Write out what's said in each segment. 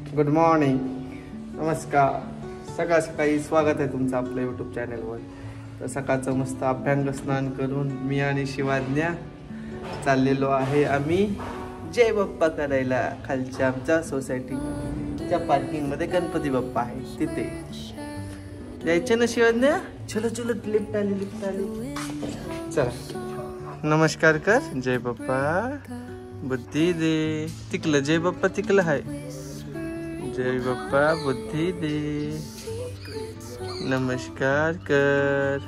Good morning, नमस्कार. सकाळ सकाळी स्वागत आहे तुमचं आपल्या यूट्यूब चॅनलवर. तर सकाळचं मस्त अभ्यंग स्नान करून मी आणि शिवाज्ञा चाललेलो आहे आम्ही जय बाप्पा करायला. खालच्या आमच्या सोसायटीच्या पार्किंगमध्ये गणपती बाप्पा आहे, तिथे जायचं ना शिवाज्ञा. चलो चलो, लिफ्ट आली. चला नमस्कार कर. जय बाप्पा बुद्धी दे. तिकलं जय बाप्पा तिकलं आहे. जय बाप्पा बुद्धी दे. नमस्कार कर.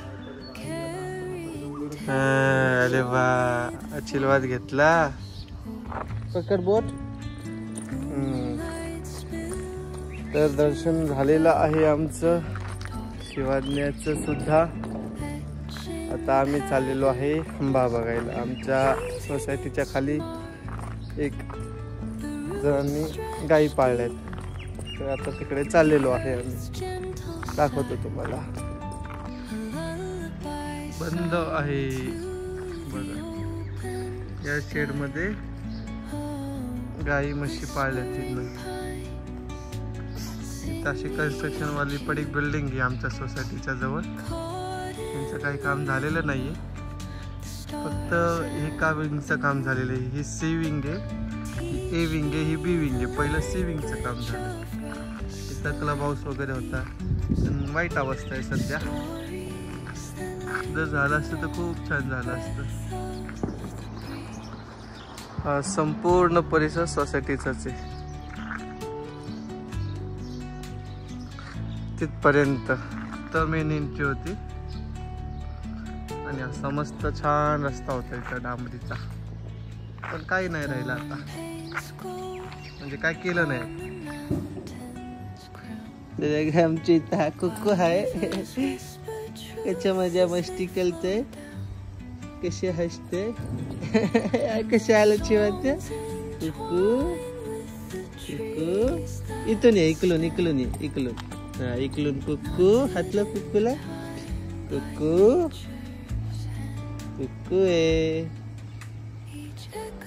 अरे वा, आशीर्वाद घेतला. पकड बोट. तर दर्शन झालेलं आहे आमचं, शिवाज्ञाचं सुद्धा. आता आम्ही चाललेलो आहे हंबा बघायला. आमच्या सोसायटीच्या खाली एक जणांनी गायी पाळल्यात, तर आता तिकडे चाललेलो आहे आम्ही. दाखवतो तुम्हाला. बंद आहे बघा, या शेड मध्ये गाई म्हशी पाळल्यात. अशी कन्स्ट्रक्शन वाली पडीक बिल्डिंग आहे आमच्या सोसायटीच्या जवळ. त्यांचं काही काम झालेलं नाहीये, फक्त हे का विंगचं काम झालेलं आहे. ही सी विंग आहे, ही ए विंग आहे, ही बी विंग आहे. पहिलं सी विंगचं काम झालं. इथं क्लब हाऊस वगैरे होता, पण वाईट अवस्था आहे सध्या. जर झालं असतं तर खूप छान झालं असतं. हा संपूर्ण परिसर सोसायटीचाच आहे, तिथपर्यंत तर मेन एंट्री होती. आणि असा मस्त छान रस्ता होता इथं डांबरीचा, पण काही नाही राहिलं आता, म्हणजे काय केलं नाही. आमच्या इथं हा कुक्कू आहे, कशा मजा मस्ती करते, कसे हसते. कसे आलं शिवाय कुक्कू. इथून ये, इकडून हा, इकडून कुक्कू. हातलं कुक्कूला. कुक्कू आहे.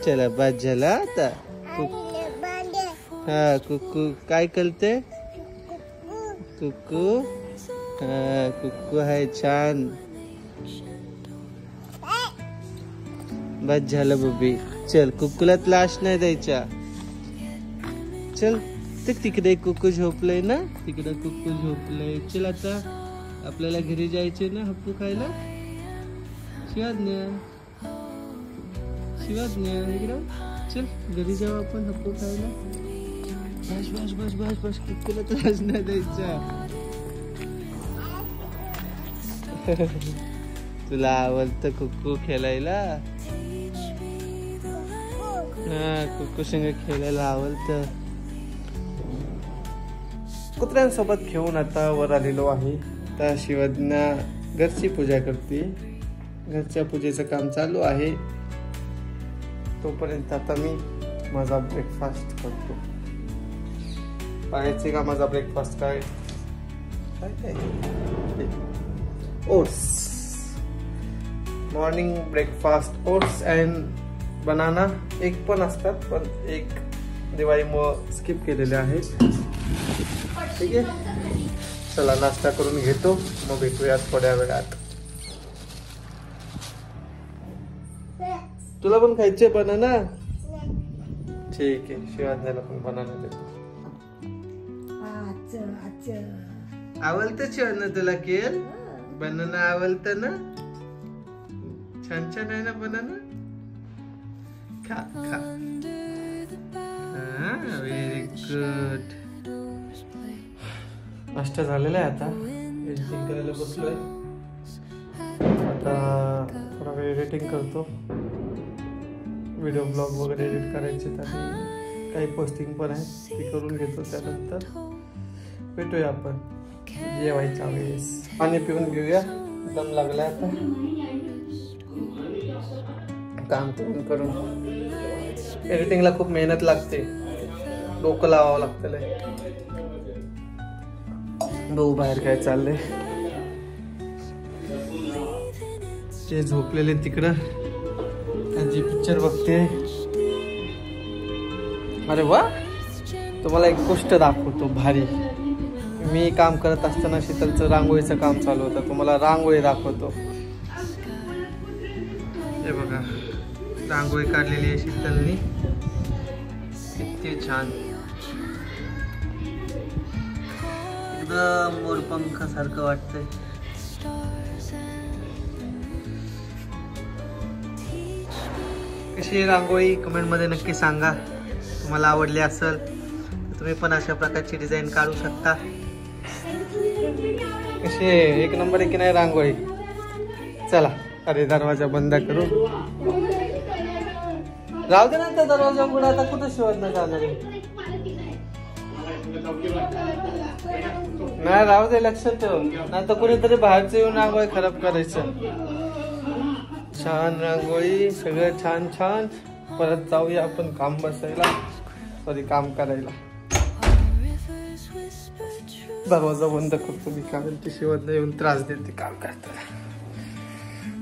चला बाद झाला आता. हा कुक्कू काय करते. कुक्कू. हा कुक्कू आहे छान. बाद झालं बबी. चल, कुक्कूला त्रास नाही द्यायचा. चल तिकडे कुक्कू झोपलंय ना, तिकडे कुक्कू झोपलंय. चल आता आपल्याला घरी जायचे ना हप्पू खायला. शिवाज्ञा इकडं चल, घरी जाऊ आपण हप्पू खायला. बस कुक्कूला त्रास नाही द्यायचा. तुला आवडतं कुक्कू खेळायला. हा, कुक्कू संग खेळायला आवडतं. कुत्र्यांसोबत घेऊन आता वर आलेलो आहे. तर शिवाज्ञा घरची पूजा करते. घरच्या पूजेचं काम चालू आहे. तोपर्यंत आता मी माझा ब्रेकफास्ट करतो. पाहायचे का माझा ब्रेकफास्ट काय oats. Morning breakfast oats and banana. एक पण असतात, पण एक दिवाळीमुळे स्किप केलेले आहेत. ठीक आहे, चला नाश्ता करून घेतो, मग भेटूयात थोड्या वेळात. तुला पण खायचे बनाना. ठीक आहे, शिवाज्ञाला पण बनाना देतो. आवडतं शिवाज्ञा तुला केळ. बनाना आवडतं ना. छान छान आहे ना बनाना. खा. Very good. नाश्ता झालेला आहे. आता एडिटिंग करायला बसलोय. आता थोडा वेळ एडिटिंग करतो. व्हिडिओ ब्लॉग वगैरे एडिट करायचे, आणि काही पोस्टिंग पण आहे, ती करून घेतो. त्यानंतर भेटूया आपण जेवायच्या वेळेस. पाणी पिऊन घेऊया, दम लागलाय आता. काम करून एडिटिंगला खूप मेहनत लागते, डोकं लावावं लागतं. भाऊ बाहेर काय चाललंय. ते झोपलेले तिकडं, आजी पिक्चर बघते. अरे वा, तुम्हाला एक गोष्ट दाखवतो भारी. मी काम करत असताना शीतलचं रांगोळीचं काम चालू होतं. तुम्हाला रांगोळी दाखवतो. हे बघा, रांगोळी काढलेली आहे शीतलनी. किती छान, एकदम मोरपंखासारखं वाटतंय. कशी रांगोळी कमेंटमध्ये नक्की सांगा. तुम्हाला आवडली असेल तर तुम्ही पण अशा प्रकारची डिझाईन काढू शकता. कशी एक नंबर आहे की नाही रांगोळी. चला, अरे दरवाजा बंद करू. राहू दे ना त्या दरवाजा पुढे. आता कुठं शिवत जाणार आहे. नाही राहू दे, लक्षात ठेव. नाही तर कुणीतरी बाहेरचं येऊन रांगोळी खराब करायचं. छान रांगोळी, सगळं छान छान. परत जाऊया आपण काम काम करायला. दरवाजा बंद करतो मी, कारण ती शिवत येऊन त्रास देते काम करताना.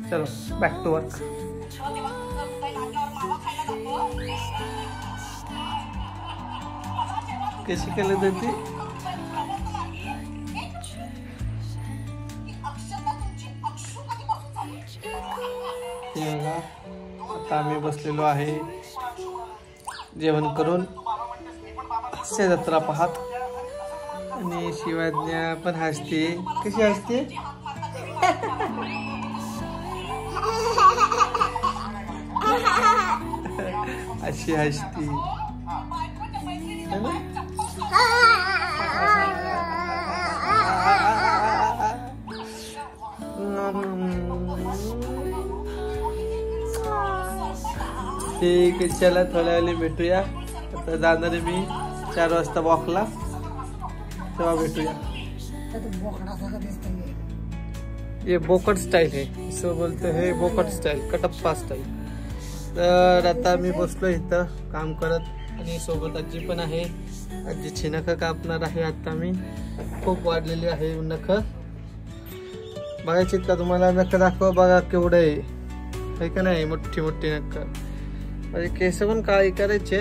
चलो बॅक टू वर्क. कशी केली जाते. आता आम्ही बसलेलो आहे जेवण करून, हास्य जत्रा पाहत. आणि शिवाज्ञा पण हसते. कशी हसते. अशी हसती. ठीक आहे, चला थोड्या वेळी भेटूया. आता जाणार आहे मी 4 वाजता वॉकला, तेव्हा भेटूया. ये बोकड स्टाईल है, इसको बोलते हैं बोकड स्टाईल, कटप्पा स्टाईल. तर आता मी बसलो इथं काम करत आणि सोबत आजी पण आहे. आजीची नखं कापणार आहे आता मी. खूप वाढलेली आहे नखं. बघायची का तुम्हाला नखं दाखवा. बघा केवढं आहे का नाही. मोठी मोठी नखं. माझे केस पण काळी करायचे,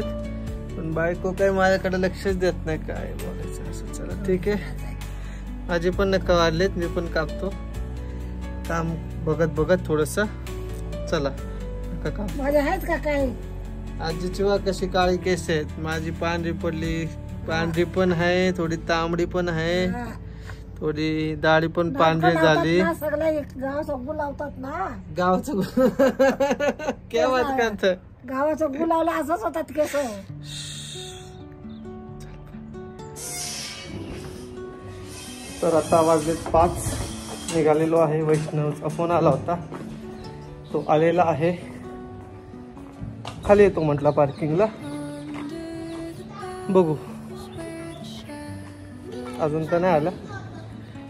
पण बायको काय माझ्याकडे लक्षच देत नाही. काय बोलायचं असं. चला ठीक आहे, माझी पण नखं वाढलेत, मी पण कापतो. काम बघत बघत थोडस. चला काम. माझे आहेत का काय. आजीची वा कशी काळी केस आहेत. माझी पांढरी पडली, पांढरी पण आहे, थोडी तांबडी पण आहे, थोडी दाढी पण पांढरी झाली. गावाचं गुल लावतात ना. गावाचं काय बात करत. गावाचं गुल लावलं असंच होतात केस. तर आता वाजलेत 5. निघालेलो आहे. वैष्णवचा फोन आला होता, तो आलेला आहे. खाली येतो म्हटला पार्किंगला. बघू, अजून तर नाही आला.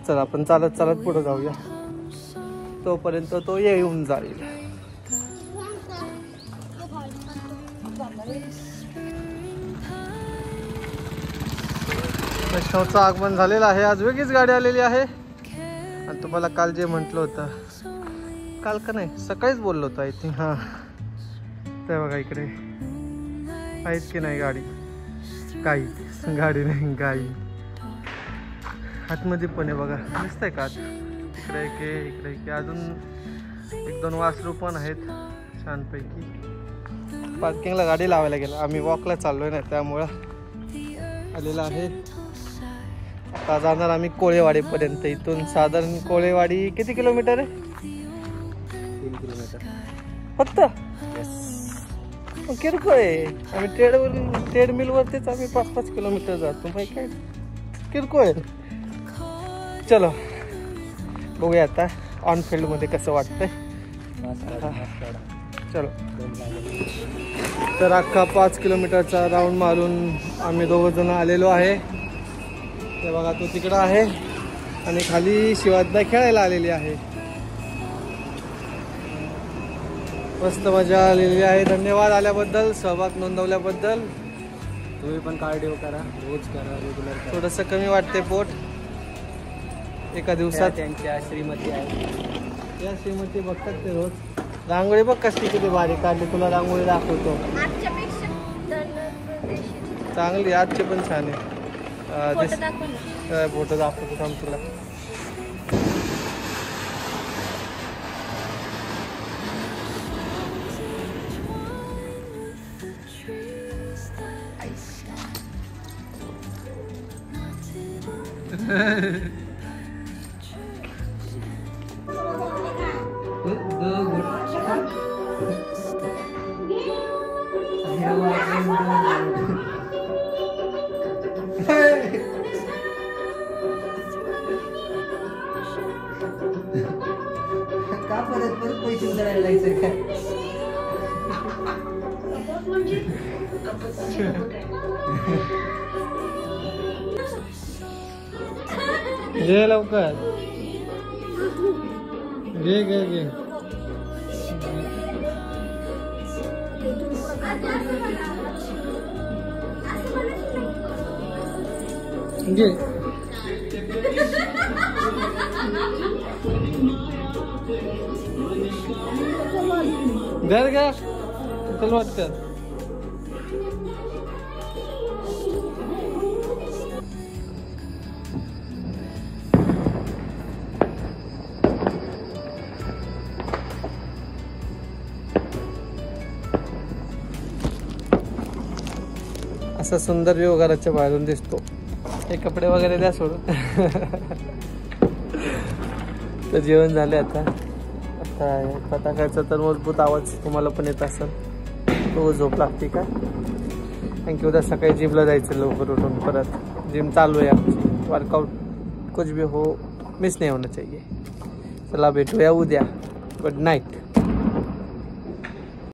चला आपण चालत चालत पुढे जाऊया, तोपर्यंत तो येऊन जाईल. वैष्णवचं आगमन झालेलं आहे. आज वेगळीच गाडी आलेली आहे. आणि तुम्हाला काल जे म्हटलं होतं, काल का नाही सकाळीच बोललो होतो आय थिंक. हां, ते बघा इकडे आहेत की नाही गाडी. गाडी नाही, गाई आतमध्ये पण आहे बघा. दिसतंय का आत. इकडे एक अजून 1-2 वासरू पण आहेत छानपैकी. पार्किंगला गाडी लावायला गेला. आम्ही वॉकला चाललोय ना, त्यामुळं आलेला आहे. आता जाणार आम्ही कोळेवाडीपर्यंत. इथून साधारण कोळेवाडी किती किलोमीटर आहे. 3 किलोमीटर फक्त. किरकोळ आहे. आम्ही ट्रेडमिलवरतीच आम्ही 5-5 किलोमीटर जातो. माहिती काय, किरकोळ आहे. चलो बघूया आता ऑन फील्ड मध्ये कसं वाटतंय. चलो. तर अख्खा 5 किलोमीटरचा राऊंड मारून आम्ही 2 जण आलेलो आहे. ते बघा, तो तिकडं आहे आणि खाली शिवाज्ञा खेळायला आलेली आहे. मस्त मजा आलेली आहे. धन्यवाद आल्याबद्दल, सहभाग नोंदवल्याबद्दल. तुम्ही पण कार्डिओ करा, रोज करा, रेग्युलर. थोडंसं कमी वाटते पोट एका दिवसात. त्यांच्या श्रीमती आहे. या श्रीमती बघतात ते रोज. रांगोळी बघ कसली किती भारी काढली. तुला रांगोळी दाखवतो. चांगली आजचे पण छान आहे. फोटो दाखव ना. फोटो दाखवतो थांब तुला. का परत परत पैसे उधळायला लागायचं काय? घे लवकर घे घे घे. घे घर घ्या चल वाटतं. असा सुंदर व्ह्यू घराच्या बाहेरून दिसतो. हे कपडे वगैरे द्या सोडून. तर जेवण झाले आता. आता फटाक्याचा तर मजबूत आवाज तुम्हाला पण येत असेल. तो झोप लागते का? थँक्यू. उद्या सकाळी जिमला जायचं लवकर उठून. परत जिम चालू आहे आमची. वर्कआउट कुछ भी हो मिस नहीं होना चाहिए. चला भेटूया उद्या. Good night.